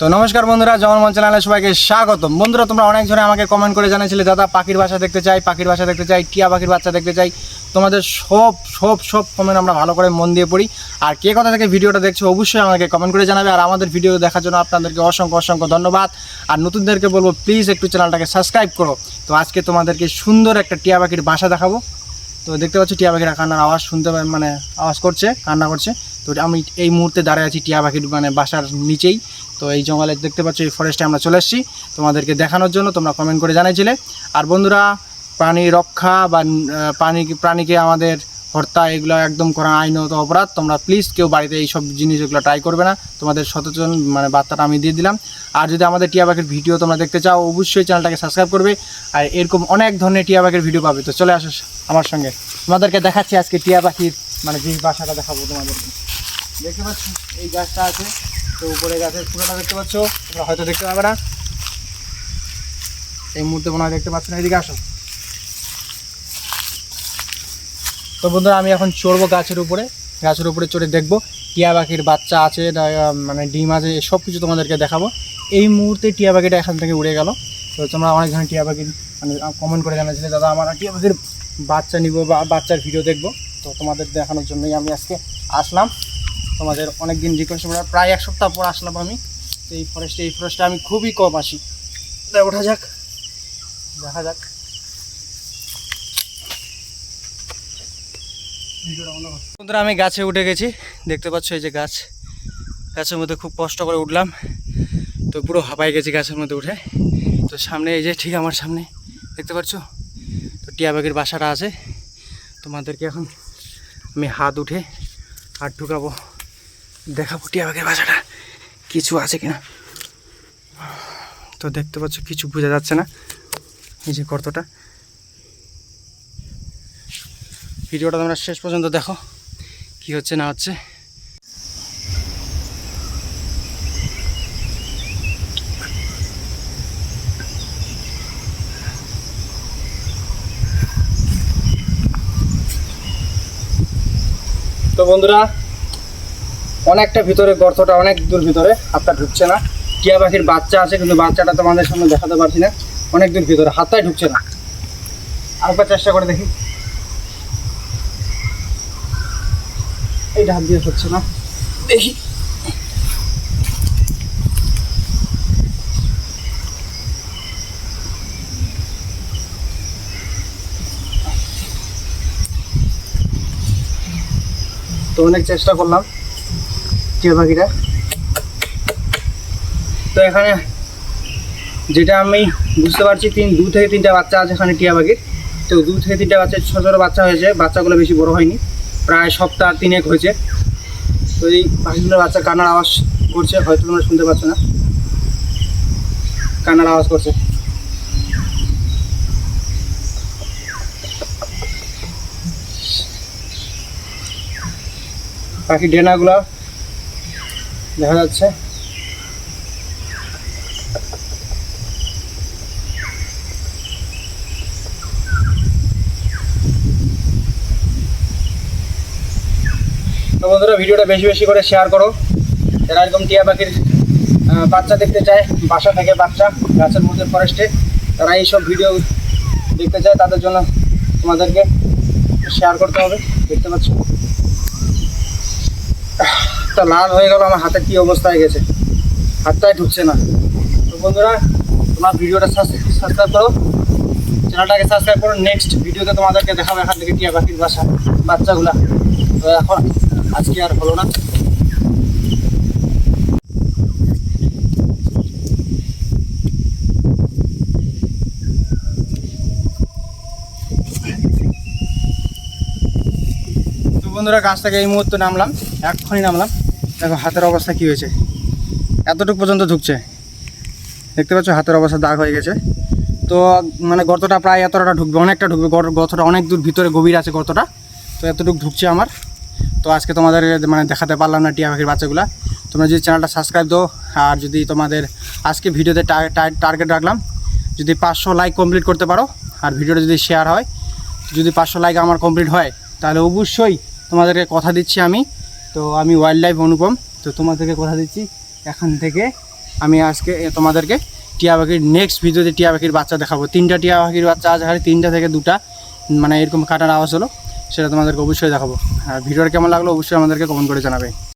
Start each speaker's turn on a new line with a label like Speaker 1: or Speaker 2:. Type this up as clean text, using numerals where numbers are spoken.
Speaker 1: তো নমস্কার বন্ধুরা, জঙ্গল মন চ্যানেলে সবাইকে স্বাগতম। বন্ধুরা, তোমরা অনেক জনে আমাকে কমেন্ট করে জানিয়েছিলে, দাদা পাখির বাসা দেখতে চাই, টিয়া পাখির বাচ্চা দেখতে চাই। তোমাদের সব কমেন্ট আমরা ভালো করে মন দিয়ে পড়ি। আর কে কথা থেকে ভিডিওটা দেখছো অবশ্যই আমাকে কমেন্ট করে জানাবে। আর আমাদের ভিডিও দেখার জন্য আপনাদেরকে অসংখ্য ধন্যবাদ। আর নতুনদেরকে বলবো প্লিজ একটু চ্যানেলটাকে সাবস্ক্রাইব করো। তো আজকে তোমাদেরকে সুন্দর একটা টিয়া পাখির বাসা দেখাবো। তো দেখতে পাচ্ছি টিয়া পাখিরা কান্নার আওয়াজ শুনতে আওয়াজ করছে, কান্না করছে। তো আমি এই মুহূর্তে দাঁড়িয়ে আছি টিয়া পাখির বাসার নিচেই। তো এই জঙ্গলে দেখতে পাচ্ছ, এই ফরেস্টে আমরা চলে এসেছি তোমাদেরকে দেখানোর জন্য। তোমরা কমেন্ট করে জানাইছিলে। আর বন্ধুরা, প্রাণী রক্ষা বা প্রাণীকে আমাদের হত্যা এগুলো একদম করা আইনত অপরাধ। তোমরা প্লিজ কেউ বাড়িতে এইসব জিনিসগুলো ট্রাই করবে না। তোমাদের সচেতন বার্তাটা আমি দিয়ে দিলাম। আর যদি আমাদের টিয়া পাখির ভিডিও তোমরা দেখতে চাও অবশ্যই চ্যানেলটাকে সাবস্ক্রাইব করবে। আর এরকম অনেক ধরনের টিয়া পাখির ভিডিও পাবে। তো চলে আসো আমার সঙ্গে, তোমাদেরকে দেখাচ্ছি আজকে টিয়া পাখির যে বাসাটা দেখাবো তোমাদেরকে। দেখতে পাচ্ছ এই গাছটা আছে, তো উপরে গাছের পুরোটা দেখতে পাচ্ছ, তোমরা হয়তো দেখতে পাবে না এই মুহূর্তে, মনে হয় দেখতে পাচ্ছ না। এদিকে আসো। তো বন্ধুরা, আমি এখন চড়বো গাছের উপরে চড়ে দেখবো টিয়া পাখির বাচ্চা আছে, ডিম আছে, সব কিছু তোমাদেরকে দেখাবো। এই মুহূর্তে টিয়া পাখিটা এখান থেকে উড়ে গেল। তো তোমরা অনেক ধরনের টিয়া পাখির কমেন্ট করে জানাচ্ছিলে, দাদা আমার টিয়া পাখির বাচ্চা নিব বা বাচ্চার ভিডিও দেখবো। তো তোমাদের দেখানোর জন্যই আমি আজকে আসলাম। তোমাদের অনেক দিন রিকোয়েস্ট করে প্রায় এক সপ্তাহ পর আসলাম আমি। তো এই ফরেস্টে আমি খুবই কম আসি। ওঠা যাক, দেখা যাক। বন্ধুরা, আমি গাছে উঠে গেছি, দেখতে পাচ্ছ এই যে গাছের মধ্যে খুব কষ্ট করে উঠলাম। তো পুরো হাঁপাই গেছি গাছের মধ্যে উঠে। তো সামনে এই যে ঠিক আমার সামনে দেখতে পাচ্ছ, তো টিয়া পাখির বাসাটা আছে। তোমাদেরকে এখন আমি হাত ঢুকাবো, দেখাবো টিয়া পাখির বাসাটা কিছু আছে কিনা। তো দেখতে পাচ্ছ কিছু বোঝা যাচ্ছে না, এই যে গর্তটা। ভিডিওটা তোমরা শেষ পর্যন্ত দেখো কি হচ্ছে না হচ্ছে। তো বন্ধুরা, অনেকটা ভিতরে, গর্তটা অনেক দূর ভিতরে, হাতটা ঢুকছে না। টিয়া পাখির বাচ্চা আছে, কিন্তু বাচ্চাটা তোমাদের সামনে দেখাতে পারছি না, অনেক দূর ভিতরে, হাতটাই ঢুকছে না। আরেকবার চেষ্টা করে দেখি। এই হাত দিয়ে হচ্ছে না, দেখি। তো অনেক চেষ্টা করলাম টিয়া পাখিটা। তো এখানে যেটা আমি বুঝতে পারছি, 2 থেকে 3টা বাচ্চা আছে এখানে টিয়া পাখির। তো 2 থেকে 3টা বাচ্চা ছোটো বাচ্চা হয়েছে, বাচ্চাগুলো বেশি বড় হয়নি, প্রায় সপ্তাহ 3 হয়েছে। তো এই পাখিগুলোর বাচ্চা কান্নার আওয়াজ করছে, হয়তো তোমরা শুনতে পাচ্ছ না, কান্নার আওয়াজ করছে। পাখির ডেনাগুলো দেখা যাচ্ছে। তো বন্ধুরা, ভিডিওটা বেশি করে শেয়ার করো। যারা এরকম টিয়া পাখির বাচ্চা দেখতে চায়, বাসা থেকে বাচ্চা গাছের মধ্যে ফরেস্টে, তারা এইসব ভিডিও দেখতে চায়, তাদের জন্য তোমাদেরকে শেয়ার করতে হবে। দেখতে পাচ্ছ তা লাল হয়ে গেল, আমার হাতে কী অবস্থা হয়ে গেছে, হাতটাই ঢুকছে না। তো বন্ধুরা, তোমার ভিডিওটা সাবস্ক্রাইব করো, চ্যানেলটাকে সাবস্ক্রাইব করো। নেক্সট ভিডিওতে তোমাদেরকে দেখাবো এখান থেকে টিয়া পাখির বাচ্চাগুলা। তো এখন আজকে আর হলো না। তো বন্ধুরা, গাছ থেকে এই মুহূর্তে নামলাম, এক্ষুনি নামলাম। দেখো হাতের অবস্থা কী হয়েছে, এতটুকু পর্যন্ত ঢুকছে, দেখতে পাচ্ছ হাতের অবস্থা দাগ হয়ে গেছে। তো গর্তটা প্রায় এতটা ঢুকবে, অনেকটা ঢুকবে, গর্তটা অনেক দূর ভিতরে, গভীর আছে গর্তটা। তো এতটুকু ঢুকছে আমার। তো আজকে তোমাদের দেখাতে পারলাম না টিয়া পাখির বাচ্চাগুলা। তোমরা যদি চ্যানেলটা সাবস্ক্রাইব দাও, আর যদি তোমাদের আজকে ভিডিওতে টার্গেট রাখলাম, যদি 500 লাইক কমপ্লিট করতে পারো, আর ভিডিওটা যদি শেয়ার হয়, যদি 500 লাইক আমার কমপ্লিট হয়, তাহলে অবশ্যই তোমাদেরকে কথা দিচ্ছি আমি। তো আমি ওয়াইল্ড লাইফ অনুপম, তো তোমাদেরকে কথা দিচ্ছি এখান থেকে আমি আজকে তোমাদেরকে টিয়া পাখির নেক্সট ভিডিওতে টিয়া পাখির বাচ্চা দেখাবো। 3টা টিয়া পাখির বাচ্চা আজ খালি 3টা থেকে 2টা মানে এরকম কাটার আওয়াজ হলো, সেটা তোমাদেরকে অবশ্যই দেখাবো। আর ভিডিওটা কেমন লাগলো অবশ্যই আমাদেরকে কমেন্ট করে জানাবে।